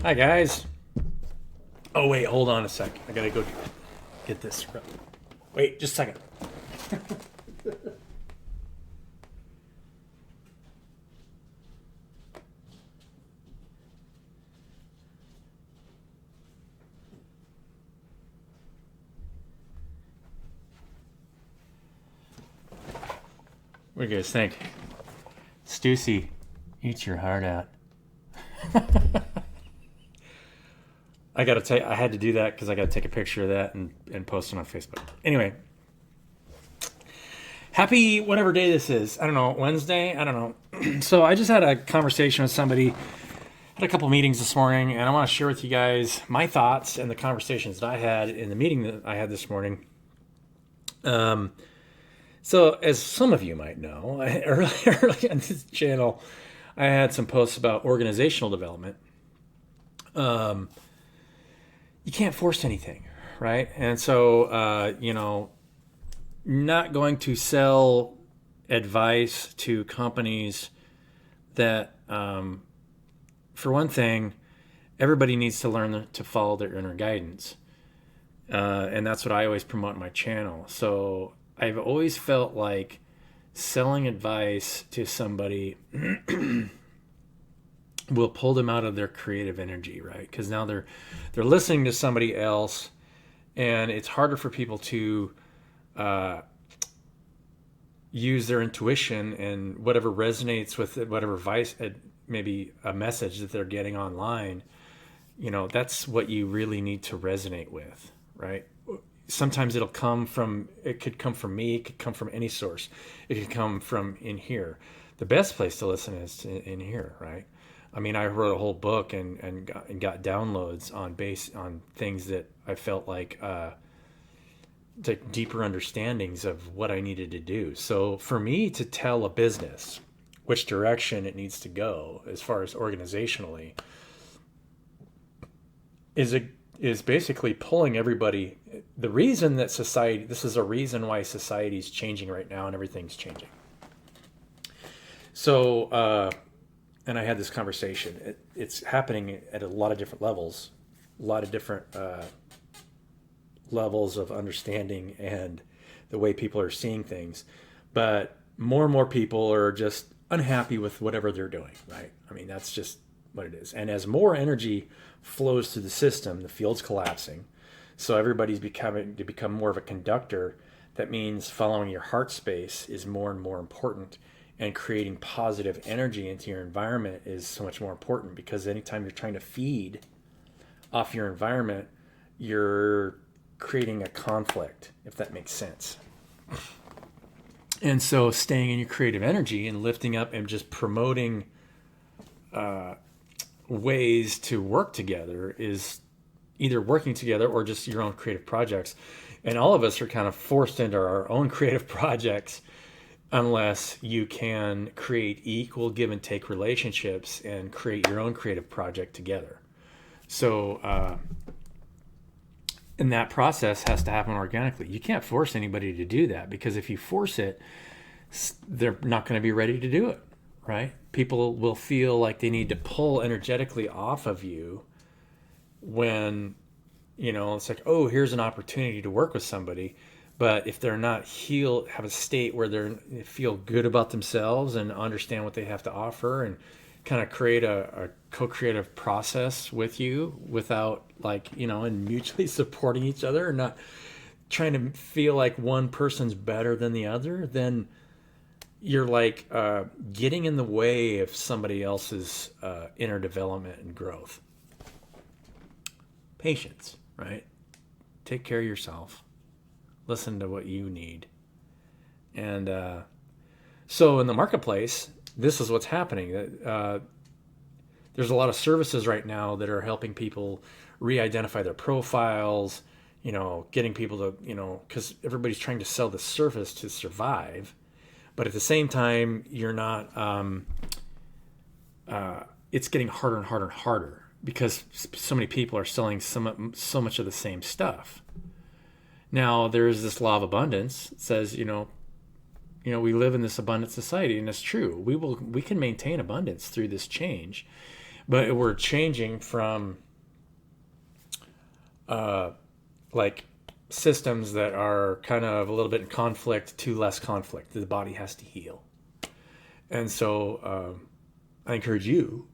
Hi, guys. Oh, wait, hold on a sec. I gotta go get this. Wait, just a second. What do you guys think? Stussy, eat your heart out. I gotta take. I had to do that because I gotta take a picture of that and post it on Facebook. Anyway, happy whatever day this is. I don't know, Wednesday. I don't know. So I just had a conversation with somebody. Had a couple meetings this morning, and I want to share with you guys my thoughts and the conversations that I had in the meeting that I had this morning. Um, so as some of you might know, early on this channel, I had some posts about organizational development. Um, you can't force anything, right? And so, not going to sell advice to companies that, for one thing, everybody needs to learn to follow their inner guidance. And that's what I always promote on my channel. So I've always felt like selling advice to somebody will pull them out of their creative energy, right? Because now they're listening to somebody else, and it's harder for people to uh, use their intuition and whatever resonates with it, whatever vice, maybe a message that they're getting online. That's what you really need to resonate with, right? Sometimes it could come from me, it could come from any source, it could come from in here. The best place to listen is in here, right? I mean, I wrote a whole book and got downloads on things that I felt like deeper understandings of what I needed to do. So for me to tell a business which direction it needs to go as far as organizationally is a is basically pulling everybody. The reason that society, this is a reason why society is changing right now and everything's changing. So and I had this conversation. It's happening at a lot of different levels, a lot of different levels of understanding and the way people are seeing things. But more and more people are just unhappy with whatever they're doing, right? I mean, that's just what it is. And as more energy flows through the system, the field's collapsing. So everybody's becoming to become more of a conductor. That means following your heart space is more and more important, and creating positive energy into your environment is so much more important, because anytime you're trying to feed off your environment, you're creating a conflict, if that makes sense. And so staying in your creative energy and lifting up and just promoting ways to work together is either working together or just your own creative projects. And all of us are kind of forced into our own creative projects unless you can create equal give and take relationships and create your own creative project together. So, and that process has to happen organically. You can't force anybody to do that, because if you force it, they're not going to be ready to do it, right? People will feel like they need to pull energetically off of you when, it's like, oh, here's an opportunity to work with somebody. But if they're not healed, have a state where they feel good about themselves and understand what they have to offer, and kind of create a co-creative process with you without, and mutually supporting each other, and not trying to feel like one person's better than the other, then you're getting in the way of somebody else's inner development and growth. Patience, right? Take care of yourself. Listen to what you need. And so in the marketplace, this is what's happening. There's a lot of services right now that are helping people re-identify their profiles, getting people to, because everybody's trying to sell the surface to survive. But at the same time, you're not, it's getting harder and harder and harder, because so many people are selling so much of the same stuff. Now, there's this law of abundance that says, we live in this abundant society, and it's true. We can maintain abundance through this change, But we're changing from like systems that are kind of a little bit in conflict to less conflict. The body has to heal. And so I encourage you,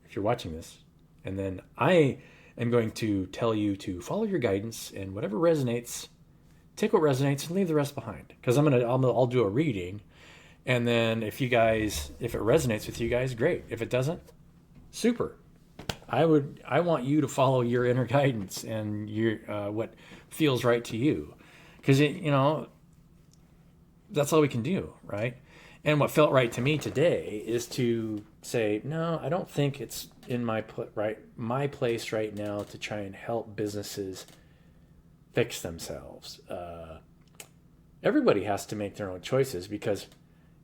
if you're watching this, and then I am going to tell you to follow your guidance, and whatever resonates, take what resonates and leave the rest behind. Because I'll do a reading, and then if it resonates with you guys, great. If it doesn't, super. I want you to follow your inner guidance and your what feels right to you, because that's all we can do, right? And what felt right to me today is to say, no, I don't think it's in my place right now to try and help businesses fix themselves. Everybody has to make their own choices, because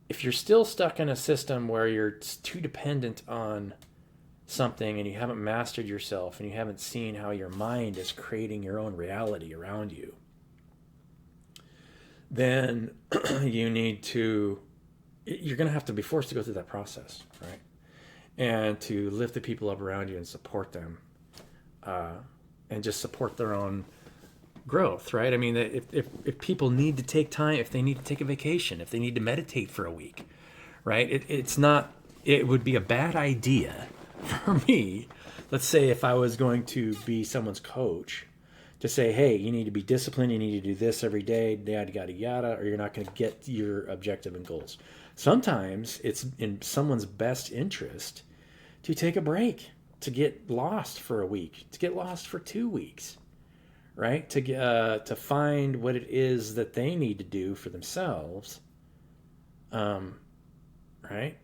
if you're still stuck in a system where you're too dependent on something and you haven't mastered yourself and you haven't seen how your mind is creating your own reality around you, then you're going to have to be forced to go through that process, right? And to lift the people up around you and support them, and just support their own growth, right? I mean, if people need to take time, if they need to take a vacation, if they need to meditate for a week, right? It would be a bad idea for me, let's say if I was going to be someone's coach, to say, hey, you need to be disciplined, you need to do this every day, yada, yada, yada, or you're not going to get your objective and goals. Sometimes it's in someone's best interest to take a break, to get lost for a week, to get lost for 2 weeks, right? To find what it is that they need to do for themselves, right?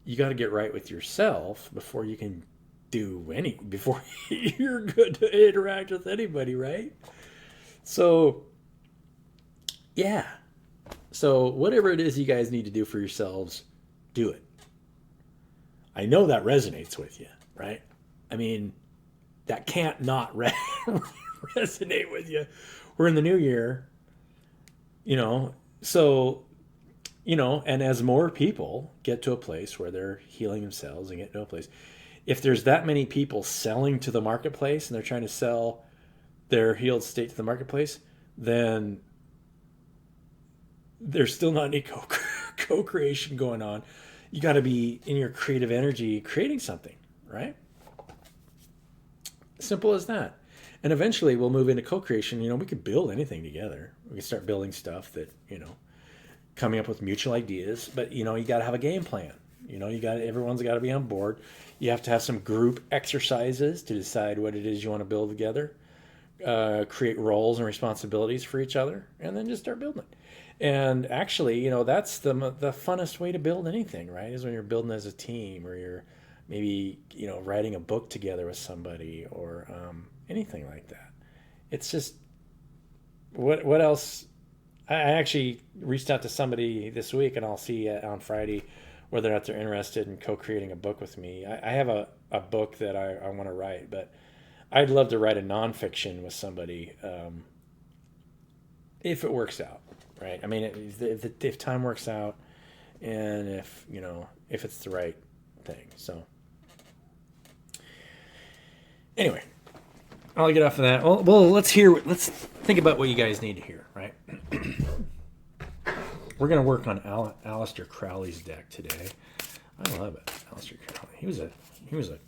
You got to get right with yourself before you can before you're good to interact with anybody, right? So, yeah. So whatever it is you guys need to do for yourselves, do it. I know that resonates with you, right? I mean, that can't not resonate with you. We're in the new year, so, and as more people get to a place where they're healing themselves and get to a place, if there's that many people selling to the marketplace and they're trying to sell their healed state to the marketplace, then there's still not any co-creation going on. You got to be in your creative energy creating something, right? Simple as that. And eventually we'll move into co-creation. We could build anything together. We can start building stuff that, coming up with mutual ideas, but you got to have a game plan. Everyone's got to be on board. You have to have some group exercises to decide what it is you want to build together, create roles and responsibilities for each other, and then just start building it. And actually, that's the funnest way to build anything, right? Is when you're building as a team, or you're maybe, writing a book together with somebody, or anything like that. It's just, what else? I actually reached out to somebody this week, and I'll see on Friday whether or not they're interested in co-creating a book with me. I have a book that I want to write, but I'd love to write a nonfiction with somebody, if it works out, right? I mean, if time works out, and if it's the right thing. So anyway, I'll get off of that. Well, let's think about what you guys need to hear, right? We're going to work on Aleister Crowley's deck today. I love it, Aleister Crowley. He was a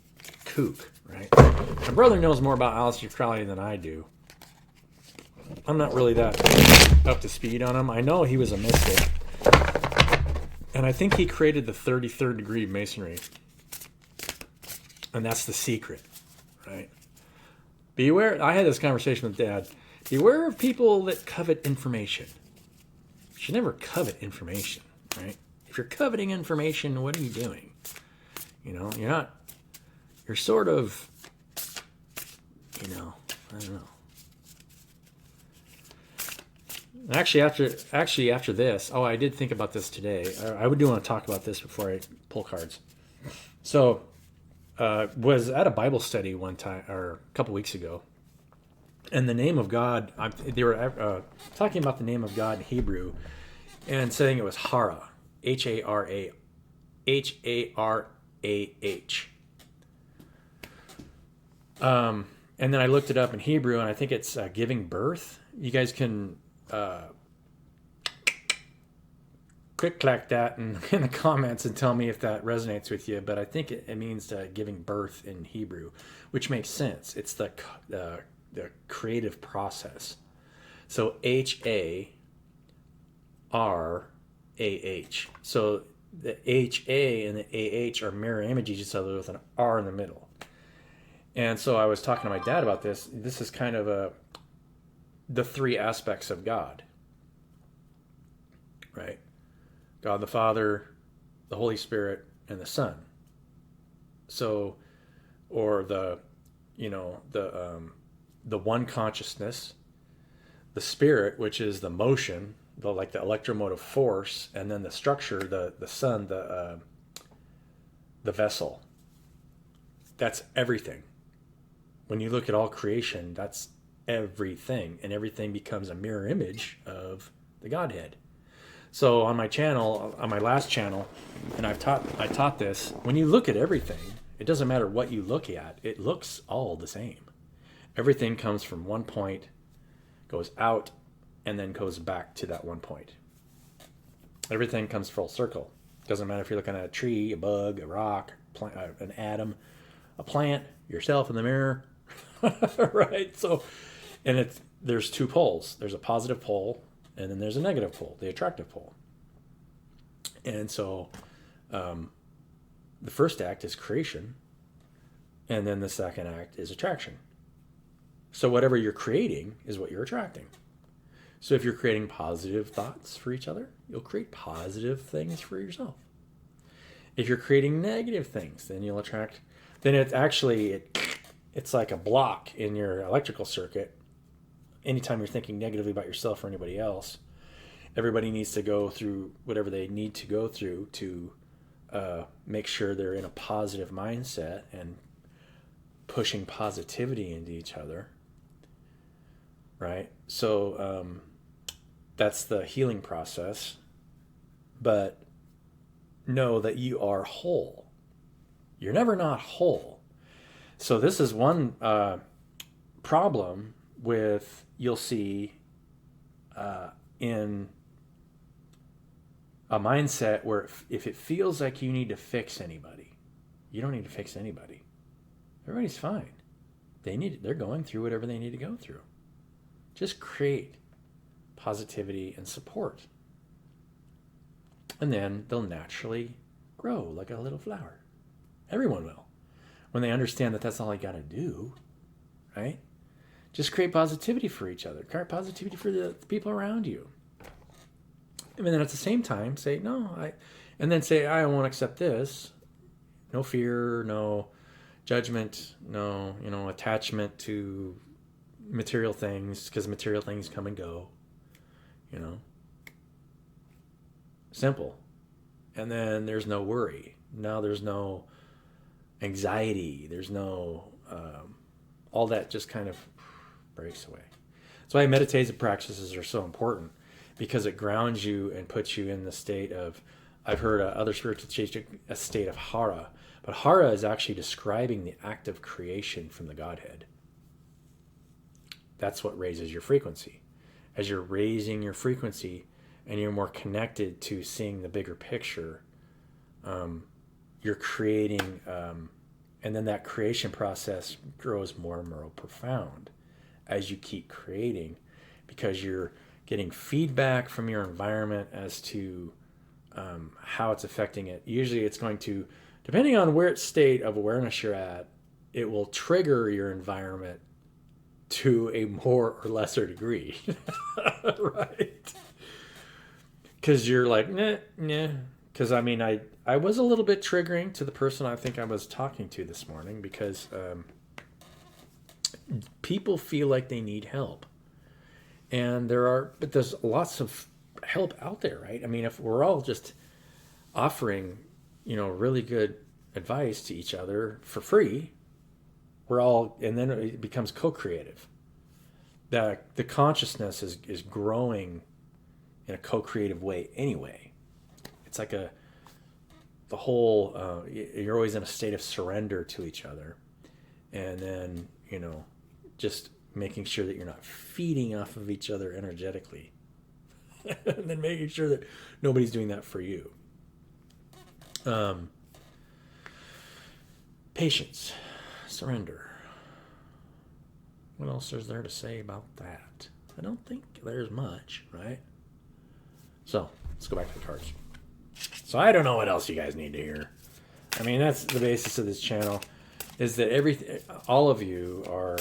kook, right? My brother knows more about Aleister Crowley than I do. I'm not really that up to speed on him. I know he was a mystic, and I think he created the 33rd degree Masonry, and that's the secret, right? Beware. I had this conversation with Dad. Beware of people that covet information. You should never covet information, right? If you're coveting information, what are you doing? You're sort of, I don't know. Actually, after this, I did think about this today. I do want to talk about this before I pull cards. So, was at a Bible study one time, or a couple weeks ago, and the name of God, they were talking about the name of God in Hebrew, and saying it was Hara, H-A-R-A-H. And then I looked it up in Hebrew, and I think it's giving birth. You guys can click clack that in the comments and tell me if that resonates with you. But I think it means giving birth in Hebrew, which makes sense. It's the creative process. So HARAH. So the HA and the AH are mirror images each other with an R in the middle. And so I was talking to my dad about this. This is kind of the three aspects of God, right? God the Father, the Holy Spirit, and the Son. So, or the one consciousness, the Spirit, which is the motion, like the electromotive force, and then the structure, the Son, the vessel. That's everything. When you look at all creation, that's everything, and everything becomes a mirror image of the Godhead. So on my channel, on my last channel, and I taught this, when you look at everything, it doesn't matter what you look at, it looks all the same. Everything comes from one point, goes out, and then goes back to that one point. Everything comes full circle. Doesn't matter if you're looking at a tree, a bug, a rock, an atom, a plant, yourself in the mirror, right? So, and there's two poles. There's a positive pole, and then there's a negative pole, the attractive pole. And so, the first act is creation, and then the second act is attraction. So whatever you're creating is what you're attracting. So if you're creating positive thoughts for each other, you'll create positive things for yourself. If you're creating negative things, then you'll attract. Then it's like a block in your electrical circuit. Anytime you're thinking negatively about yourself or anybody else, everybody needs to go through whatever they need to go through to make sure they're in a positive mindset and pushing positivity into each other. Right? So that's the healing process. But know that you are whole. You're never not whole. So this is one problem with, you'll see in a mindset where if it feels like you need to fix anybody, you don't need to fix anybody. Everybody's fine. They're going through whatever they need to go through. Just create positivity and support. And then they'll naturally grow like a little flower. Everyone will. When they understand that that's all you got to do, right? Just create positivity for each other. Create positivity for the people around you. And then at the same time, say, and then say, I won't accept this. No fear, no judgment, no, attachment to material things, because material things come and go, simple. And then there's no worry. Now there's no anxiety. There's no, all that just kind of breaks away. That's why meditative practices are so important, because it grounds you and puts you in the state of, I've heard other spiritual teachers, a state of hara. But hara is actually describing the act of creation from the Godhead. That's what raises your frequency. As you're raising your frequency and you're more connected to seeing the bigger picture, you're creating, and then that creation process grows more and more profound as you keep creating, because you're getting feedback from your environment as to how it's affecting it. Usually it's going to, depending on where its state of awareness you're at, it will trigger your environment to a more or lesser degree. Right? Because you're like, nah. Because I was a little bit triggering to the person I think I was talking to this morning, because people feel like they need help. And but there's lots of help out there, right? If we're all just offering, really good advice to each other for free, and then it becomes co-creative. The consciousness is growing in a co-creative way anyway. It's like the whole, you're always in a state of surrender to each other. And then, just making sure that you're not feeding off of each other energetically. And then making sure that nobody's doing that for you. Patience, surrender. What else is there to say about that? I don't think there's much, right? So let's go back to the cards. So I don't know what else you guys need to hear. I mean, that's the basis of this channel, is that all of you are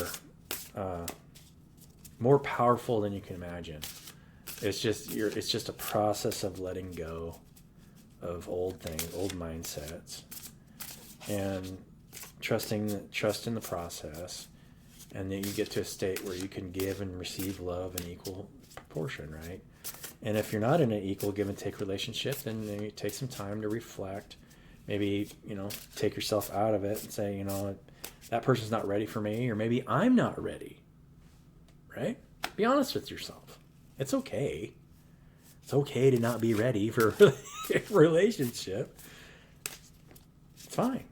more powerful than you can imagine. It's just a process of letting go of old things, old mindsets, and trust in the process, and then you get to a state where you can give and receive love in equal proportion, right? And if you're not in an equal give and take relationship, then maybe take some time to reflect. Maybe, take yourself out of it and say, that person's not ready for me, or maybe I'm not ready, right? Be honest with yourself. It's okay. It's okay to not be ready for a relationship. It's fine.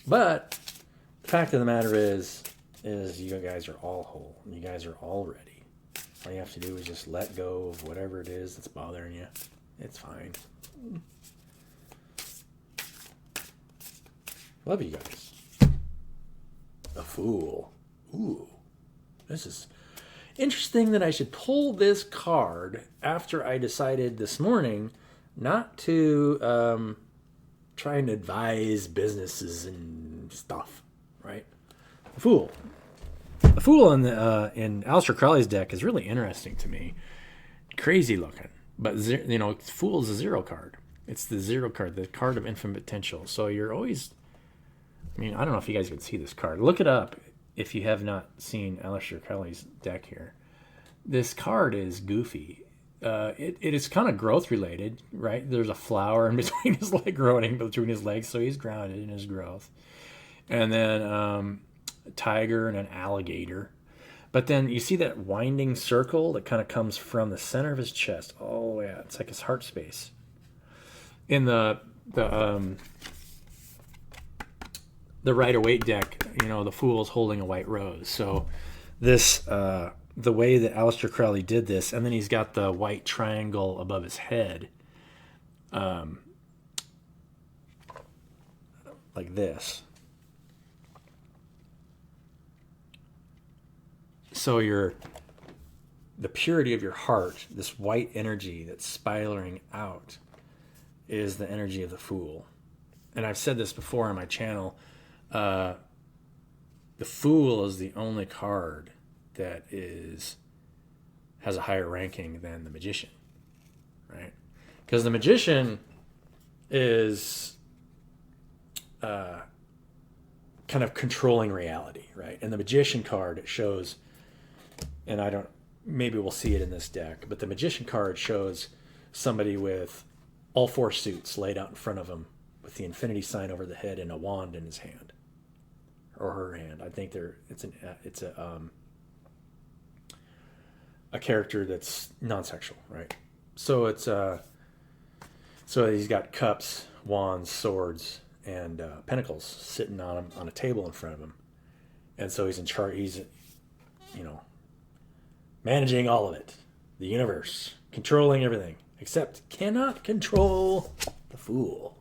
But the fact of the matter is you guys are all whole. You guys are all ready. All you have to do is just let go of whatever it is that's bothering you. It's fine. Love you guys. A Fool. Ooh. This is interesting that I should pull this card after I decided this morning not to try and advise businesses and stuff, right? The Fool. The Fool in Aleister Crowley's deck is really interesting to me. Crazy looking. But, Fool is a zero card. It's the zero card, the card of infinite potential. So you're always... I don't know if you guys can see this card. Look it up if you have not seen Aleister Crowley's deck here. This card is goofy. It is kind of growth related, right? There's a flower in between his leg, growing between his legs, so he's grounded in his growth. And then a tiger and an alligator. But then you see that winding circle that kind of comes from the center of his chest all the way out. It's like his heart space. In the Rider-Waite deck, the Fool is holding a white rose. So this, the way that Aleister Crowley did this, and then he's got the white triangle above his head, like this. So the purity of your heart, this white energy that's spiraling out, is the energy of the Fool. And I've said this before on my channel. The Fool is the only card that has a higher ranking than the Magician, right? Because the Magician is kind of controlling reality, right? And the Magician card shows, and maybe we'll see it in this deck, but the Magician card shows somebody with all four suits laid out in front of him with the infinity sign over the head and a wand in his hand. Or her hand. I think it's a character that's non-sexual, right? So it's so he's got cups, wands, swords, and pentacles sitting on him on a table in front of him, and so he's in charge. He's managing all of it, the universe, controlling everything, except cannot control the Fool,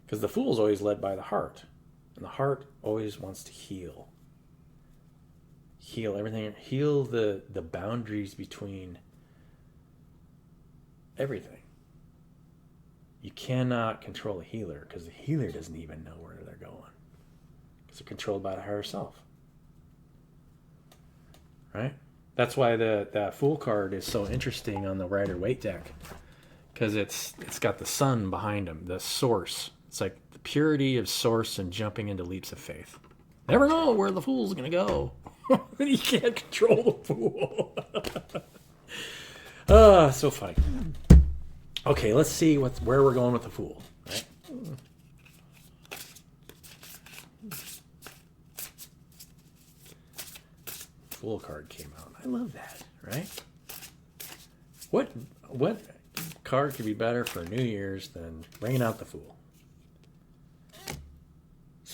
because the Fool is always led by the heart. And the heart always wants to heal everything, heal the boundaries between everything. You cannot control a healer, because the healer doesn't even know where they're going, because they're controlled by the higher self, right? That's why that Fool card is so interesting on the Rider-Waite deck, because it's got the sun behind him, the source. It's like the purity of source and jumping into leaps of faith. Never know where the Fool's going to go. You can't control the Fool. So funny. Okay, let's see where we're going with the Fool. Right? Fool card came out. I love that, right? What card could be better for New Year's than bringing out the Fool?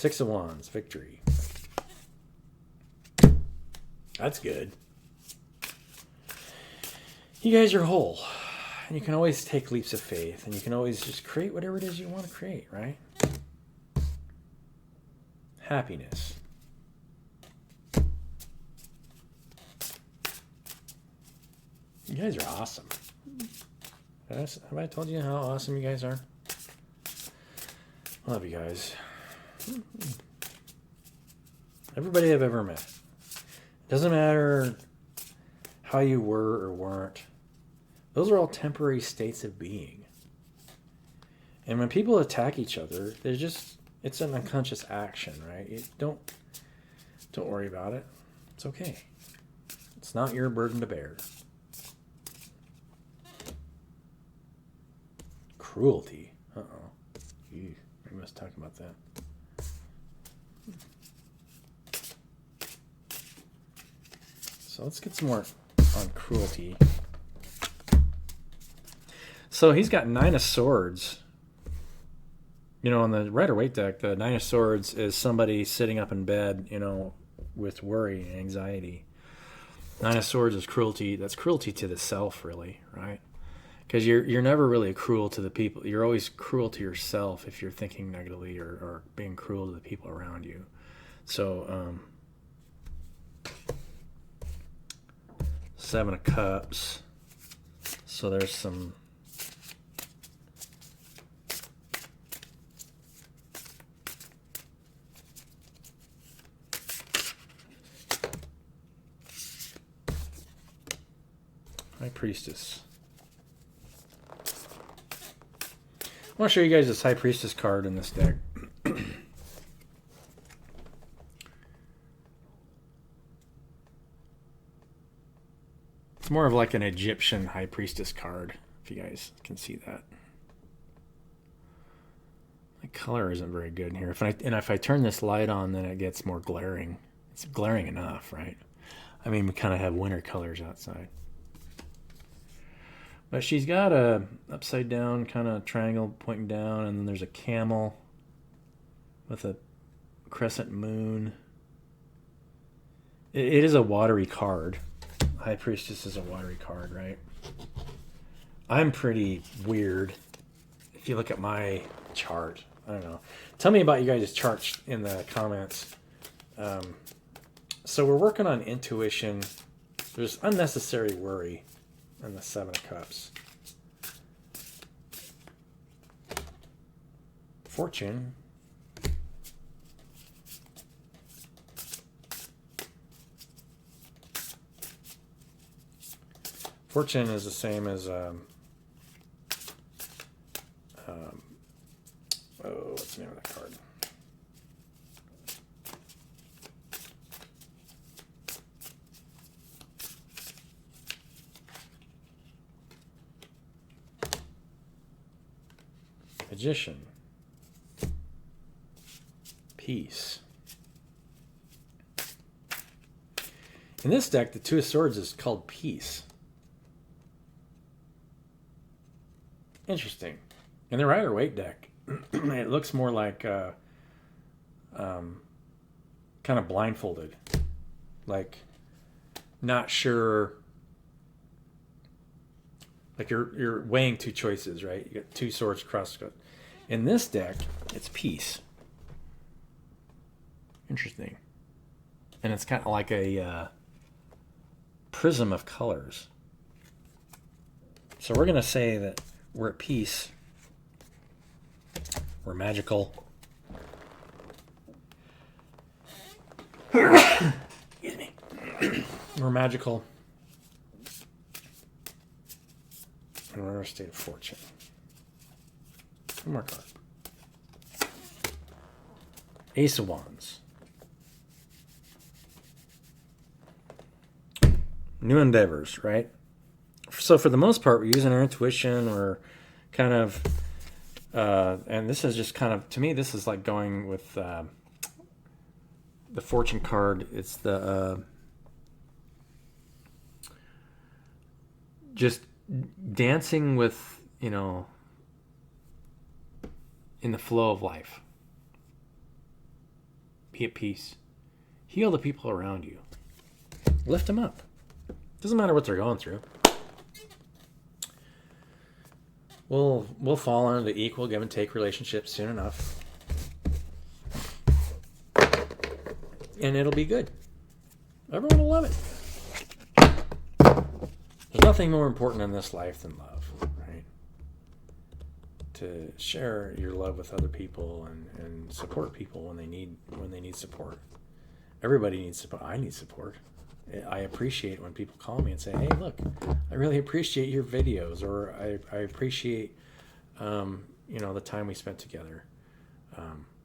Six of Wands, victory. That's good. You guys are whole. And you can always take leaps of faith. And you can always just create whatever it is you want to create, right? Happiness. You guys are awesome. Have I told you how awesome you guys are? I love you guys. Everybody I've ever met. Doesn't matter how you were or weren't. Those are all temporary states of being. And when people attack each other, it's an unconscious action, right? Don't worry about it. It's okay. It's not your burden to bear. Cruelty. Uh-oh. We must talk about that. So let's get some more on cruelty. So he's got Nine of Swords. You know, on the Rider-Waite deck, the Nine of Swords is somebody sitting up in bed, you know, with worry and anxiety. Nine of Swords is cruelty. That's cruelty to the self, really, right? Because you're never really cruel to the people. You're always cruel to yourself if you're thinking negatively or being cruel to the people around you. So, Seven of Cups. So there's some... High Priestess. I want to show you guys this High Priestess card in this deck. It's more of like an Egyptian High Priestess card, if you guys can see that. The color isn't very good in here. If I turn this light on, then it gets more glaring. It's glaring enough, right? I mean, we kind of have winter colors outside. But she's got a upside down kind of triangle pointing down, and then there's a camel with a crescent moon. It is a watery card. High Priestess is a watery card, right? I'm pretty weird. If you look at my chart, I don't know. Tell me about you guys' charts in the comments. So we're working on intuition. There's unnecessary worry. And the Seven of Cups. Fortune. Fortune is the same as what's the name of that card? Magician. Peace. In this deck, the Two of Swords is called Peace. Interesting. In the Rider-Waite deck, it looks more like kind of blindfolded. Like, not sure. Like you're weighing two choices, right? You got two swords crossed. In this deck, it's peace. Interesting. And it's kind of like a prism of colors. So we're going to say that we're at peace. We're magical. Excuse me. We're magical. And we're in a state of fortune. One more card. Ace of Wands. New endeavors, right? So for the most part, we're using our intuition. We're kind of, and this is just kind of, to me, this is like going with the fortune card. It's the just dancing with, you know, in the flow of life. Be at peace. Heal the people around you. Lift them up. Doesn't matter what they're going through. We'll fall into equal give and take relationships soon enough. And it'll be good. Everyone will love it. There's nothing more important in this life than love, right? To share your love with other people and support people when they need support. Everybody needs support. I need support. I appreciate when people call me and say, "Hey, look, I really appreciate your videos," or I appreciate, the time we spent together.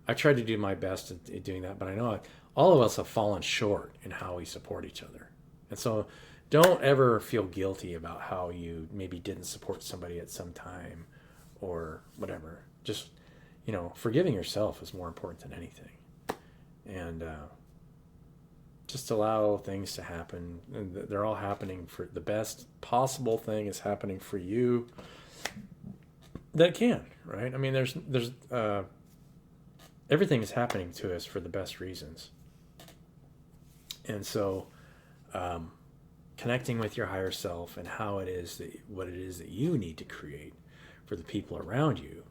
I tried to do my best at doing that, but I know all of us have fallen short in how we support each other. And so don't ever feel guilty about how you maybe didn't support somebody at some time or whatever. Just, forgiving yourself is more important than anything. And just allow things to happen. And they're all happening for the best possible thing is happening for you that can, right? I mean, there's everything is happening to us for the best reasons. And so, connecting with your higher self and what it is that you need to create for the people around you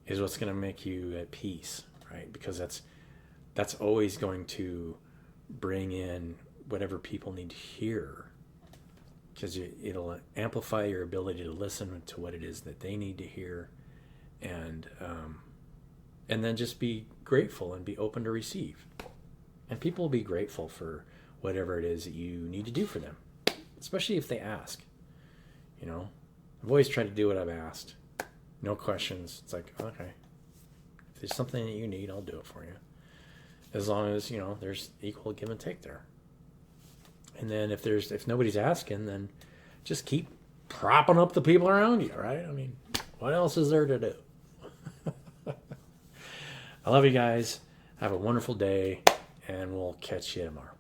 is what's going to make you at peace, right? Because that's always going to bring in whatever people need to hear, because it'll amplify your ability to listen to what it is that they need to hear, and then just be grateful and be open to receive. And people will be grateful for whatever it is that you need to do for them, especially if they ask. I've always tried to do what I've asked. No questions. It's like, okay, if there's something that you need, I'll do it for you. As long as, there's equal give and take there. And then if nobody's asking, then just keep propping up the people around you, right? I mean, what else is there to do? I love you guys. Have a wonderful day, and we'll catch you tomorrow.